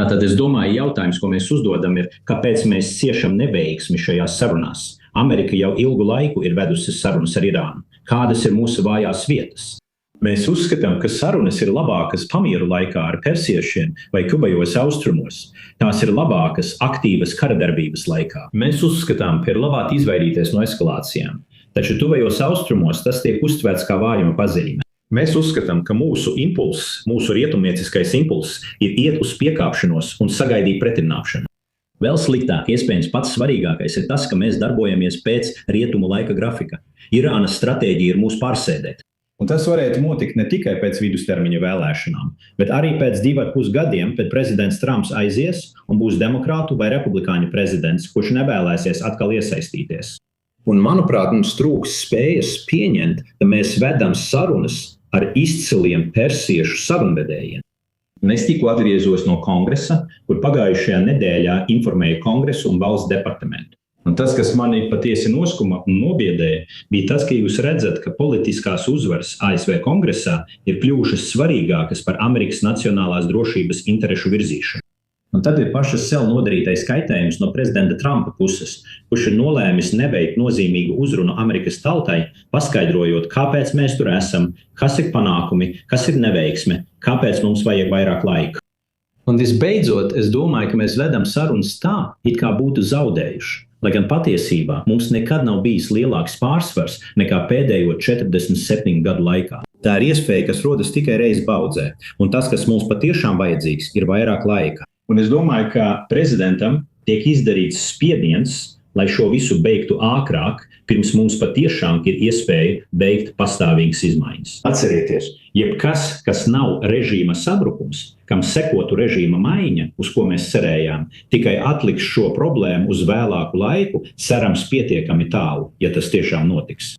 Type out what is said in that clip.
Tātad es domāju, jautājums, ko mēs uzdodam, ir, kāpēc mēs ciešam neveiksmi šajās sarunās. Amerika jau ilgu laiku ir vedusi sarunas ar Irānu. Kādas ir mūsu vājās vietas? Mēs uzskatām, ka sarunas ir labākas pamieru laikā ar persiešiem vai tuvajos austrumos. Tās ir labākas aktīvas karadarbības laikā. Mēs uzskatām, ka ir labāk izvairīties no eskalācijām. Taču tuvajos austrumos tas tiek uztverts kā vājuma pazīme. Mēs uzskatām, ka mūsu impulss, mūsu rietumnieciskais impulss ir iet uz piekāpšanos un sagaidīt pretimnākšanu. Vēl sliktāk, iespējams pats svarīgākais ir tas, ka mēs darbojamies pēc rietumu laika grafika. Irānas stratēģija ir mūs pārsēdēt. Un tas varētu notikt ne tikai pēc vidustermiņa vēlēšanām, bet arī pēc 2,5 gadiem, kad prezidents Trumps aizies un būs demokrātu vai republikāņu prezidents, kurš nevēlēsies atkal iesaistīties. Un, manuprāt, mums trūks spējas pieņemt, ka mēs vedam sarunas ar izciliem persiešu sarunvedējiem. Es tikko atgriezos no kongresa, kur pagājušajā nedēļā informēju Kongresu un valsts departamentu. Un tas, kas mani patiesi noskuma un nobiedēja, bija tas, ka jūs redzat, ka politiskās uzvaras ASV kongresā ir kļuvušas svarīgākas par Amerikas nacionālās drošības interešu virzīšanu. Un tad ir pašas sev nodarītais kaitējums no prezidenta Trumpa puses, kurš ir nolēmis neveikt nozīmīgu uzrunu Amerikas tautai, paskaidrojot, kāpēc mēs tur esam, kas ir panākumi, kas ir neveiksme, kāpēc mums vajag vairāk laika. Un visbeidzot, es domāju, ka mēs vedam sarunas tā, it kā būtu zaudējuši. Lai gan patiesībā mums nekad nav bijis lielāks pārsvars nekā pēdējo 47 gadu laikā. Tā ir iespēja, kas rodas tikai reizi paudzē, un tas, kas mums patiešām vajadzīgs, ir vairāk laika. Un es domāju, ka prezidentam tiek izdarīts spiediens, lai šo visu beigtu ātrāk, pirms mums patiešām ir iespēja veikt pastāvīgas izmaiņas. Atcerieties, jebkas, kas nav režīma sabrukums, kam sekotu režīma maiņa, uz ko mēs cerējām, tikai atliks šo problēmu uz vēlāku laiku, cerams pietiekami tālu, ja tas tiešām notiks.